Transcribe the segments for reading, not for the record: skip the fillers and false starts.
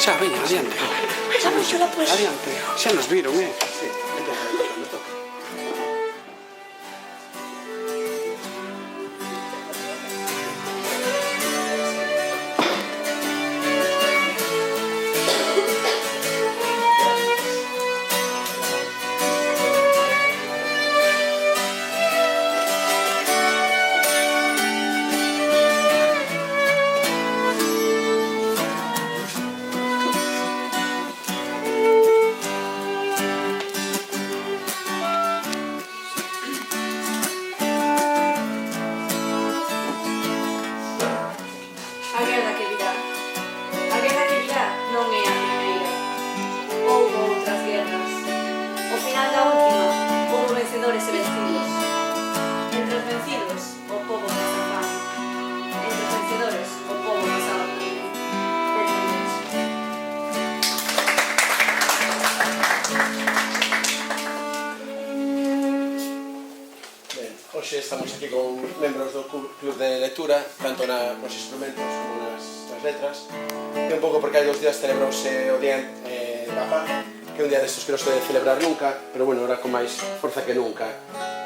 Xa, veña, adiante. Adiante. Xa nos viron, Sí, me toca. A guerra que virá non é a primeira. Houbo outras guerras. O final da última, houbo vencedores e vencidos. Entre os vencidos, o pobo pasa fame. Entre os vencedores, o pobo pasaba por ele. Ben, hoxe estamos aquí con membros do Club de Lectura, tanto nos instrumentos como nas letras, e un pouco porque hai 2 días celebrouse o Día da Paz, que é un día destes que non se debe celebrar nunca, pero bueno, ahora con máis forza que nunca.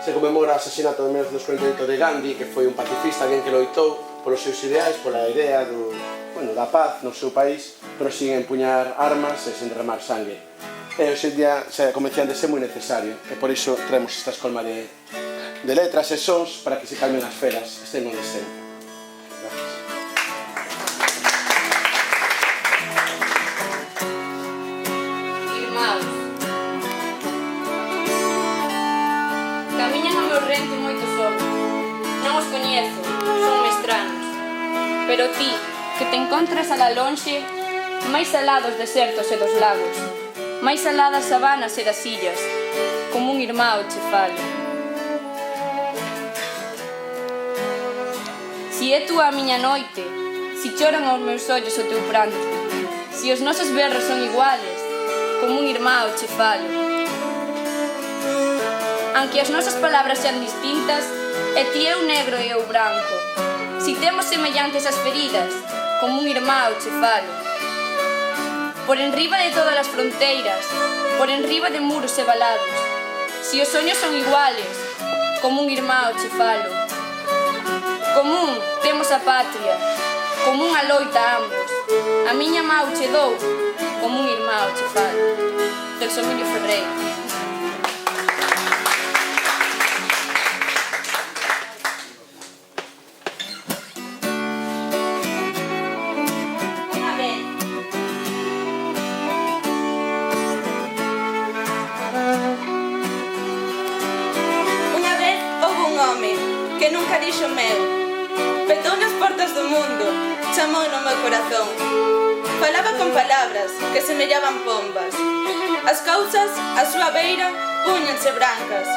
Se conmemora o asasinato de 1948 de Gandhi, que foi un pacifista, alguén que loitou polos seus ideais, pola idea da paz no seu país, pero sin empuñar armas e sen derramar sangue. E hoxe día, como decían, de ser moi necesario, e por iso traemos esta escolma de letras e sons para que se calmen as feras, estén onde estén. Gracias. Irmáns, camiñan ao meu rente moitos homens. Non os coñezo, son mestranos. Pero ti, que te encontras a la lonxe, máis alá dos desertos e dos lagos, máis alá das sabanas e das illas, como un irmão che falo. Si é tú a miña noite, si choran aos meus ollos o teu pranto, si os nosos berros son iguales, como un irmão che falo. Aunque as nosas palabras sean distintas, e ti é o negro e eu branco, si temos semellantes as feridas, como un irmão che falo. Por enriba de todas as fronteiras, por enriba de muros e valados, si os soños son iguales, como un irmão che falo. Común temos a patria, común a loita ambos, a miña mau che dou, como un irmão che falo. Del Emilio Ferreiro. Unha vez houve un home que nunca dixo meu. Petou nas portas do mundo, chamou no meu corazón. Falaba con palabras que semellaban pombas. As cousas, a súa beira, púñanse brancas.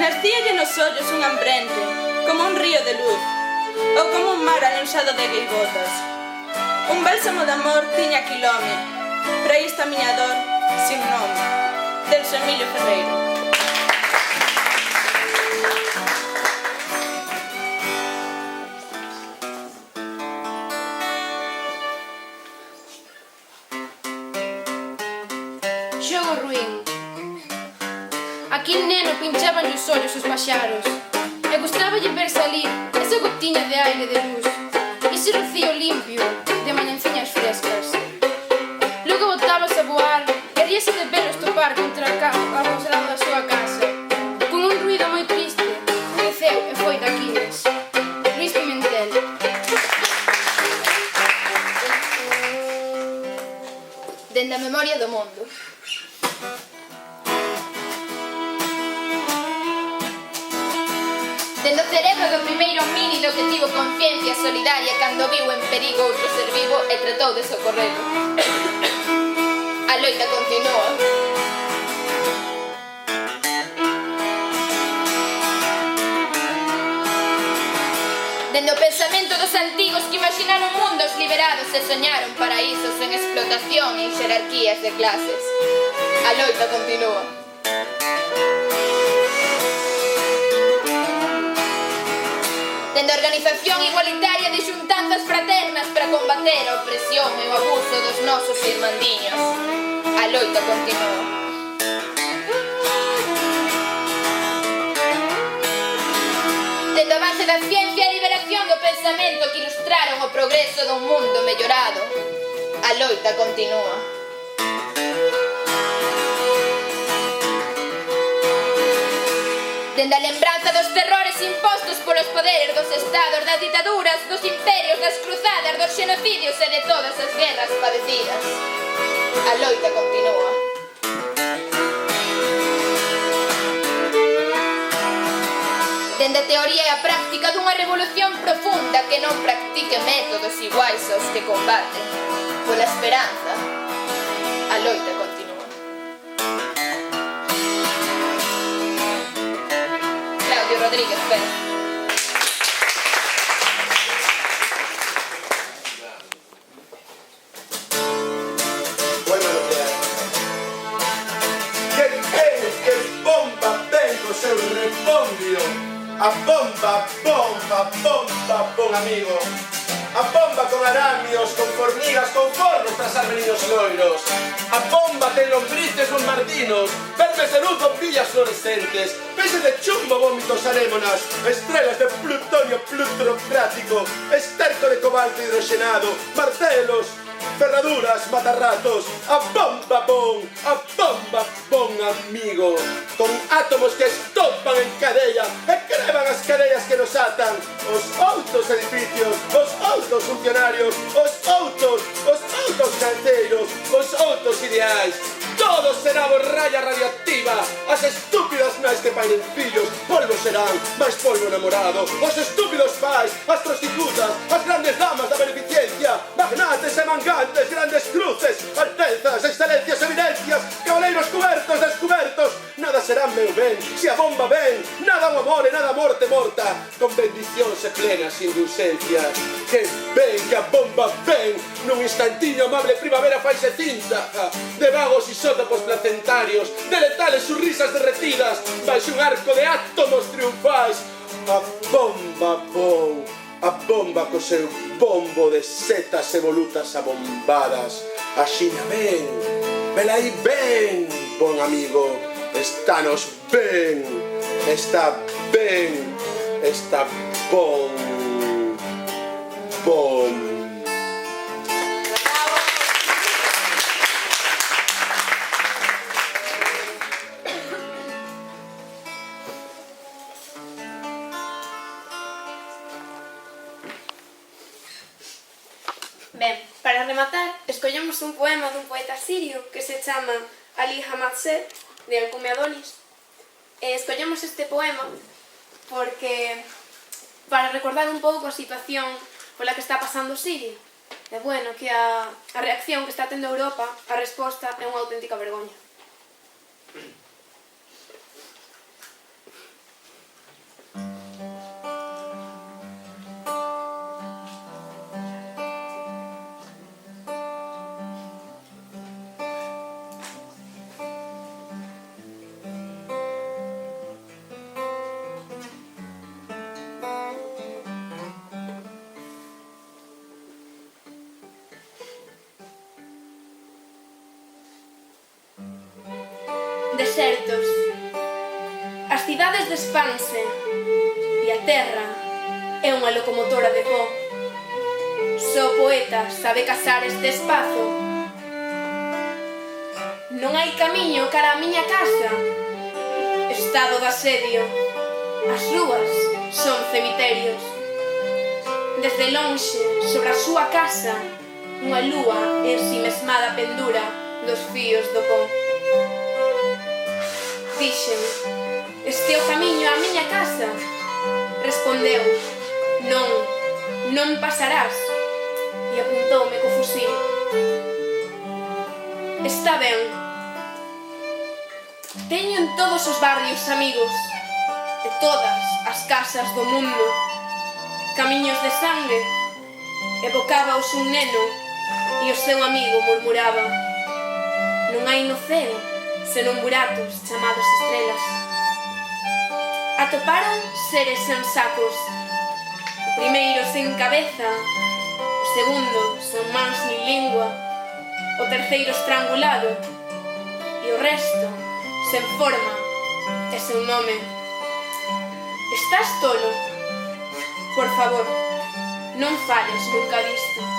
Narcíalle nos ollos un hambrente, como un río de luz, ou como un mar alenxado de gaivotas. Un bálsamo de amor tiña quilome, pero aí está a miña dor, sin nome. Del Emilio Ferreiro. Xogo ruín. Aquí neno pinchaban os ollos os paxaros e gustaballe ver salir esa gotiña de aire de luz, ese rocío limpio de mañanciñas frescas. Logo botabas a voar e ríase de velos topar contra a rosalado da súa casa, con un ruido moi triste, creceu e foi daquines. Luis Pimentel. Dende a memoria do mundo. Dende o cerebro do primeiro homínido que tivo conciencia solidaria cando viu en perigo outro ser vivo e tratou de socorrelo. A loita continúa. Dende o pensamento dos antigos que imaginaron mundos liberados e soñaron paraísos en explotación e en xerarquías de clases. A loita continúa. Dende a organización igualitaria de xuntanzas fraternas para para combater a opresión e o abuso dos nosos irmandiños. A loita continúa. Dende o avance da ciencia e a liberación do pensamento que ilustraron o progreso dun mundo mellorado, a loita continúa. Dende a lembranza dos terrores impostos polos poderes dos estados, das ditaduras, dos imperios, das cruzadas, dos xenocidios e de todas as guerras padecidas, a loita continúa. Dende a teoría e a práctica dunha revolución profunda que non practique métodos iguais aos que combate, pola esperanza, a loita continúa. Claudio Rodríguez Pérez. Poema nuclear. Que bomba ten co seu repondio. A bomba, bomba, bomba, bon amigo. A bomba con aramios, con formigas, con fornos tras armeninos loiros. A bomba ten lombrices bombardinos, vermes de luz bombillas fluorescentes, peces de chumbo vómitos anémonas, estrellas de plutonio plutrocrático, esterco de cobalto hidrogenado, martelos, ferraduras, matarratos. A bomba bon amigo, con átomos que estopan en cadella e creban as cadellas que nos atan, os outros edificios, os outros funcionarios, os outros canteiros, os outros ideais. Todos será borralla radioactiva. As estúpidas nais que paren fillos, polvo serán, máis polvo enamorado. Os estúpidos pais, as prostitutas, as grandes damas da beneficencia, magnates e mangantes, grandes cruces, altezas, excelencias, evidencias, cabaleiros cubertos, descubertos. Nada será meu ben, se a bomba ven, nada o amor e nada a morte morta, con bendicións e plenas indulgencias. Que ven, que a bomba ven, nun instantiño amable primavera faise cinta, de vagos isótopos placentarios, de letales surrisas derretidas, baixo un arco de átomos triunfais. A bomba bon, a bomba co seu bombo de setas e volutas abombadas. A Xina ven, velaí ven, bon amigo. Estános ben, está ben, está bon, bon. Ben, para rematar, escollemos un poema dun poeta sirio que se chama Ali Hamadse, de Alcume Adonis. Escollemos este poema porque para recordar un pouco a situación pola que está pasando Siria. E bueno, que a reacción que está tendo Europa, a resposta é unha auténtica vergoña. Desertos. As cidades despanse e a terra é unha locomotora de pó. Só o poeta sabe casar este espazo. Non hai camiño cara a miña casa. Estado de asedio. As rúas son cemiterios. Desde lonxe, sobre a súa casa, unha lúa ensimesmada pendura dos fíos do pó. Dixen, este é o camiño á miña casa. Respondeu, non, non pasarás. E apuntoume co fusil. Está ben. Teño en todos os barrios amigos, e todas as casas do mundo. Camiños de sangue, evocábaos un neno, e o seu amigo murmuraba, non hai no ceo senón buratos chamados estrelas. Atoparon seres sen sacos, o primeiro sen cabeza, o segundo son mans nin lingua, o terceiro estrangulado, e o resto, sen forma e sen nome. Estás tolo? Por favor, non fales nunca disto.